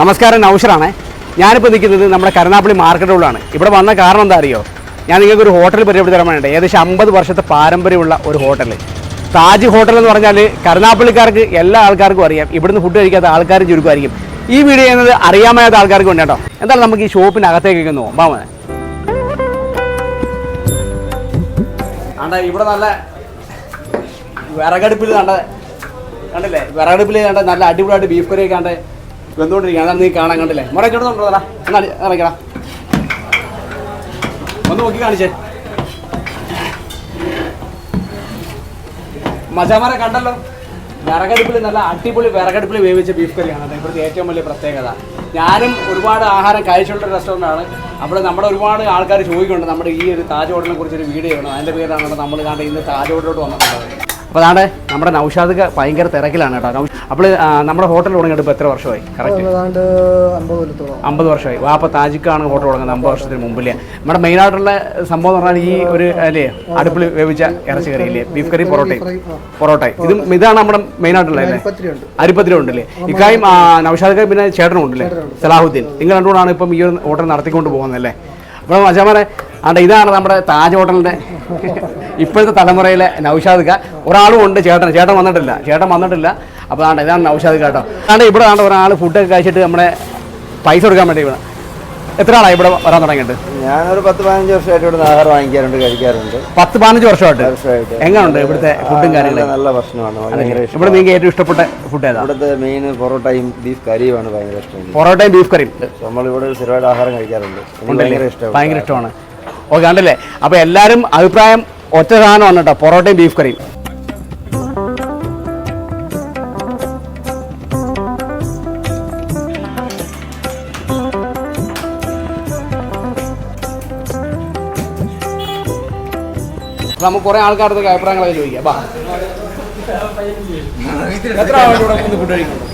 നമസ്കാരം, നൗഷറാണ്. ഞാനിപ്പോൾ നിൽക്കുന്നത് നമ്മുടെ കരുനാപ്പള്ളി മാർക്കറ്റ് റോഡിലാണ്. ഇവിടെ വന്ന കാരണം എന്താ അറിയോ? ഞാൻ നിങ്ങൾക്ക് ഒരു ഹോട്ടൽ പരിചയപ്പെടുത്തി തരാൻ വേണ്ടി ഏകദേശം 50 വർഷത്തെ പാരമ്പര്യമുള്ള ഒരു ഹോട്ടൽ, താജ് ഹോട്ടൽ എന്ന് പറഞ്ഞാൽ കരുനാപ്പള്ളിക്കാർക്ക് എല്ലാ ആൾക്കാർക്കും അറിയാം. ഇവിടുന്ന് ഫുഡ് കഴിക്കാത്ത ആൾക്കാരും ചുരുക്കമായിരിക്കും. ഈ വീഡിയോ ചെയ്യുന്നത് അറിയാമാത്ത ആൾക്കാർക്ക് ഉണ്ട് കേട്ടോ. എന്തായാലും നമുക്ക് ഈ ഷോപ്പിനകത്തേക്ക് നോക്കാം. ഇവിടെ നല്ല വിറകടുപ്പിൽ കണ്ടില്ലേ, വിറകടുപ്പിൽ നല്ല അടിപൊളിയായിട്ട് ബീഫ് കറിയൊക്കെ കണ്ട് വെന്തുകൊണ്ടിരിക്കുക. അതാണ് നീ കാണാൻ കണ്ടില്ലേ. മുറ ചുടുന്നുണ്ടോടാ, എന്നാൽ ഇറക്കടാ, ഒന്ന് നോക്കി കാണിച്ചേ. മജാമാരെ കണ്ടല്ലോ, വിറകടുപ്പിൽ നല്ല അടിപൊളി വിറകടുപ്പിൽ വേവിച്ച ബീഫ് കറിയാണ് ഇവിടുത്തെ ഏറ്റവും വലിയ പ്രത്യേകത. ഞാനും ഒരുപാട് ആഹാരം കഴിച്ചുകൊണ്ടൊരു റെസ്റ്റോറൻ്റാണ്. അവിടെ നമ്മുടെ ഒരുപാട് ആൾക്കാർ ചോദിക്കുന്നുണ്ട് നമ്മുടെ ഈ ഒരു താജ് ഹോട്ടലിനെ കുറിച്ചൊരു വീഡിയോ ചെയ്യണം. അതിൻ്റെ പേരാണ് നമ്മൾ കണ്ട ഇന്ന് താജ് ഹോട്ടലിലോട്ട് വന്നിട്ടുള്ളത്. അപ്പോൾ അതാണ് നമ്മുടെ നൗഷാദ് ഭയങ്കര തിരക്കിലാണ് കേട്ടോ. അപ്പോൾ നമ്മുടെ ഹോട്ടൽ തുടങ്ങിയിട്ട് ഇപ്പോൾ എത്ര വർഷമായി? കറക്റ്റ് 50 വർഷമായി. അപ്പോൾ താജിക്കാണ് ഹോട്ടൽ തുടങ്ങുന്നത് 50 വർഷത്തിന് മുമ്പില്ലേ. നമ്മുടെ മെയിനായിട്ടുള്ള സംഭവം എന്ന് പറഞ്ഞാൽ ഈ ഒരു അല്ലേ അടുപ്പിൽ വേവിച്ച ഇറച്ചി കറിയില്ലേ, ബീഫ് കറി, പൊറോട്ടയും ഇതാണ് നമ്മുടെ മെയിനായിട്ടുള്ള അല്ലേ. അരിപ്പത്തിരി ഉണ്ടല്ലേ, ഇക്കായും നൗഷാദ് പിന്നെ ചേട്ടനും ഉണ്ടല്ലേ, സലാഹുദ്ദീൻ. നിങ്ങൾ രണ്ടുകൂടാണ് ഇപ്പം ഈ ഒരു ഹോട്ടൽ നടത്തിക്കൊണ്ട് പോകുന്നതല്ലേ. അപ്പോൾ മച്ചാമാരെ ഇതാണ് നമ്മുടെ താജ് ഹോട്ടലിൻ്റെ ഇപ്പോഴത്തെ തലമുറയിലെ നൗഷാദ് ഖാൻ. ഒരാളും ഉണ്ട്, ചേട്ടൻ വന്നിട്ടില്ല. അപ്പോൾ ഇതാണ് നൗഷാദ് ഖാൻ കേട്ടോ. ഇവിടെ ഒരാൾ ഫുഡൊക്കെ കഴിച്ചിട്ട് നമ്മുടെ പൈസ കൊടുക്കാൻ വേണ്ടി ഇവിടെ. എത്ര ആളാണ് ഇവിടെ വരാൻ തുടങ്ങിയിട്ട്? ഞാനൊരു 10-15 വർഷമായിട്ട് ഇവിടെ ആഹാരം വാങ്ങിക്കാറുണ്ട്, കഴിക്കാറുണ്ട്. 10-15 വർഷമായിട്ട്. എങ്ങനെയുണ്ട് ഇവിടുത്തെ ഫുഡും കാര്യങ്ങളും? നല്ല ഭക്ഷണമാണ്. ഇവിടെ നിങ്ങൾക്ക് ഏറ്റവും ഇഷ്ടപ്പെട്ട ഫുഡ് ഏതാണ്? ഇവിടുത്തെ മെയിൻ പൊറോട്ടയും ബീഫ് കറിയുമാണ് ഭയങ്കര ഇഷ്ടം. പൊറോട്ടയും ബീഫ് കറിയും നമ്മളിവിടെ സ്ഥിരമായിട്ട് ആഹാരം കഴിക്കാറുണ്ട്, ഭയങ്കര ഇഷ്ടമാണ്. ഓക്കെ, കണ്ടല്ലേ. അപ്പോൾ എല്ലാവരും അഭിപ്രായം ഒറ്റ സാധനമാണ് കേട്ടോ, പൊറോട്ടയും ബീഫ് കറിയും. നമുക്ക് കുറേ ആൾക്കാരുടെ അഭിപ്രായങ്ങളൊക്കെ ചോദിക്കാം.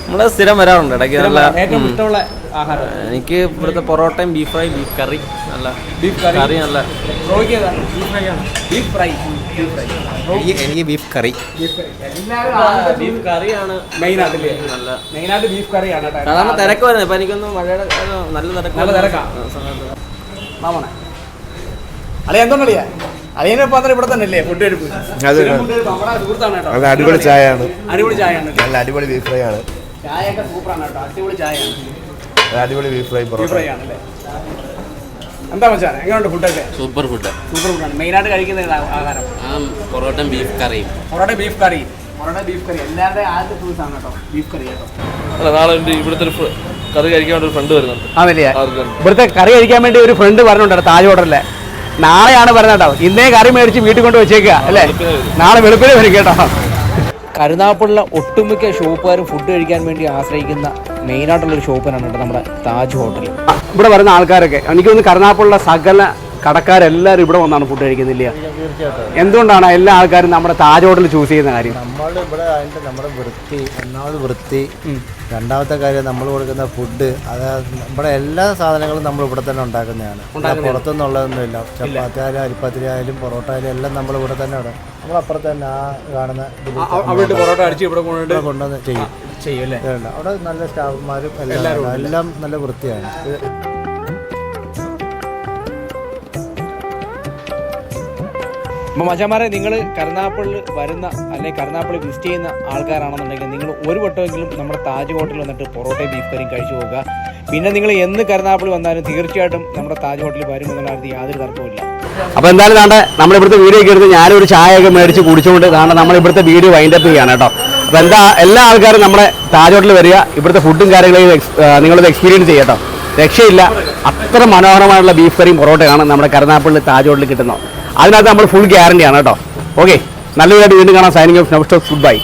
നമ്മള് സ്ഥിരം വരാറുണ്ട് ഇടയ്ക്ക്. നല്ല ഏറ്റവും ഇഷ്ടമുള്ള ആഹാരം എനിക്ക് ഇവിടുത്തെ പൊറോട്ടയും ബീഫ് ഫ്രൈ, ബീഫ് കറി നല്ല കറി നല്ല. എനിക്ക് ബീഫ് കറി ബീഫ് കറിയാണ് മെയിനായിട്ട് നല്ല. മെയിനായിട്ട് ബീഫ് കറിയാണ്. സാധാരണ തിരക്ക് വരുന്നത് ഇപ്പം എനിക്കൊന്ന് മഴയുടെ നല്ല തിരക്കാണ്. മാമണേ അല്ലെ എന്തുകൊണ്ടല്ലേ അളിയനിപ്പോ ഇവിടെ തന്നെ അല്ലേ ഫുഡ് എടുപ്പ്? അടിപൊളി ചായയാണ്, നല്ല അടിപൊളി ബീഫ് ഫ്രൈ ആണ്. ചായയൊക്കെ സൂപ്പറാണ് കേട്ടോ, അടിപൊളി ചായയാണ്, അടിപൊളി ബീഫ് ഫ്രൈ ആണല്ലേ. എന്താ മച്ചാനെ, എങ്ങനെയുണ്ട് ഫുഡൊക്കെ? സൂപ്പർ ഫുഡാണ്. മെയിനായിട്ട് കഴിക്കുന്ന ആഹാരം പൊറോട്ടയും ബീഫ് കറിയും. പൊറോട്ട ബീഫ് കറി എല്ലാവരുടെയും ആദ്യത്തെ ഫ്രൂട്ട്സ് ആണ് കേട്ടോ, ബീഫ് കറി കേട്ടോ. അല്ല, നാളെ ഇവിടുത്തെ കറി കഴിക്കാൻ വേണ്ടി ഒരു ഫ്രണ്ട് വരുന്നുണ്ട്. അതല്ലേ, ഇവിടുത്തെ കറി കഴിക്കാൻ വേണ്ടി ഒരു ഫ്രണ്ട് വരുന്നുണ്ട് താജ് ഹോട്ടലിലെ. നാളെയാണ് പറയുന്നത് കേട്ടോ. ഇന്നേ കറി മേടിച്ച് വീട്ടിൽ കൊണ്ട് വെച്ചേക്കുക അല്ലേ, നാളെ വെളുപ്പിന് വരും കേട്ടോ. കരുനാഗപ്പള്ളിയിലെ ഒട്ടുമിക്ക ഷോപ്പുകാരും ഫുഡ് കഴിക്കാൻ വേണ്ടി ആശ്രയിക്കുന്ന മെയിനായിട്ടുള്ളൊരു ഷോപ്പിനാണ് കേട്ടോ നമ്മുടെ താജ് ഹോട്ടൽ. ഇവിടെ വരുന്ന ആൾക്കാരൊക്കെ എനിക്ക് തോന്നുന്നു കരുനാഗപ്പള്ളിയിലെ സകല കടക്കാരെല്ലാവരും ഇവിടെ വന്നാണ് ഫുഡ് കഴിക്കുന്നില്ല. എന്തുകൊണ്ടാണ് എല്ലാ ആൾക്കാരും നമ്മുടെ താജ് ഹോട്ടൽ ചൂസ് ചെയ്യുന്ന കാര്യം? നമ്മളിവിടെ നമ്മുടെ വൃത്തി, ഒന്നാമത് വൃത്തി, രണ്ടാമത്തെ കാര്യം നമ്മൾ കൊടുക്കുന്ന ഫുഡ്. അതായത് നമ്മുടെ എല്ലാ സാധനങ്ങളും നമ്മൾ ഇവിടെ തന്നെ ഉണ്ടാക്കുന്നതാണ്, പുറത്തുനിന്നുള്ളതൊന്നുമില്ല. ചപ്പാത്തി ആയാലും അരിപ്പത്തിരി ആയാലും പൊറോട്ട ആയാലും എല്ലാം നമ്മൾ ഇവിടെ തന്നെ നമ്മളപ്പുറത്ത് തന്നെ ആ കാണുന്ന പൊറോട്ട അടിച്ച് ഇവിടെ കൊണ്ടുവന്ന് ചെയ്യും. അവിടെ നല്ല സ്റ്റാഫുമാരും എല്ലാം നല്ല വൃത്തിയാണ്. അപ്പോൾ മച്ചാന്മാരെ, നിങ്ങൾ കരുനാഗപ്പള്ളി വരുന്ന അല്ലെങ്കിൽ കരുനാഗപ്പള്ളി വിസിറ്റ് ചെയ്യുന്ന ആൾക്കാരാണെന്നുണ്ടെങ്കിൽ നിങ്ങൾ ഒരു വട്ടമെങ്കിലും നമ്മുടെ താജ് ഹോട്ടലിൽ വന്നിട്ട് പൊറോട്ടയും ബീഫ് കറിയും കഴിച്ചു പോകുക. പിന്നെ നിങ്ങൾ എന്ന് കരുനാഗപ്പള്ളി വന്നാലും തീർച്ചയായിട്ടും നമ്മുടെ താജ് ഹോട്ടലിൽ വരും എന്നുള്ള കാര്യത്തിൽ യാതൊരു തർക്കവുമില്ല. അപ്പോൾ എന്തായാലും നമ്മളിവിടുത്തെ വീഡിയോ ഒക്കെ എടുത്ത് ഞാനൊരു ചായയൊക്കെ മേടിച്ച് കുടിച്ചുകൊണ്ട് നമ്മളിവിടുത്തെ വീഡിയോ വൈൻഡപ്പ് ചെയ്യുകയാണ് കേട്ടോ. അപ്പോൾ എല്ലാ ആൾക്കാരും നമ്മുടെ താജ് ഹോട്ടലിൽ വരിക, ഇവിടുത്തെ ഫുഡും കാര്യങ്ങളും നിങ്ങളത് എക്സ്പീരിയൻസ് ചെയ്യാം കേട്ടോ. രക്ഷയില്ല, അത്ര മനോഹരമായിട്ടുള്ള ബീഫ് കറിയും പൊറോട്ടയാണ് നമ്മുടെ കരുനാഗപ്പള്ളി താജ് ഹോട്ടലിൽ കിട്ടുന്നത്. അതിനകത്ത് നമ്മൾ ഫുൾ ഗ്യാരണ്ടിയാണ് കേട്ടോ. ഓക്കെ, നല്ലൊരു വീണ്ടും കാണാം. Signing off, next food by.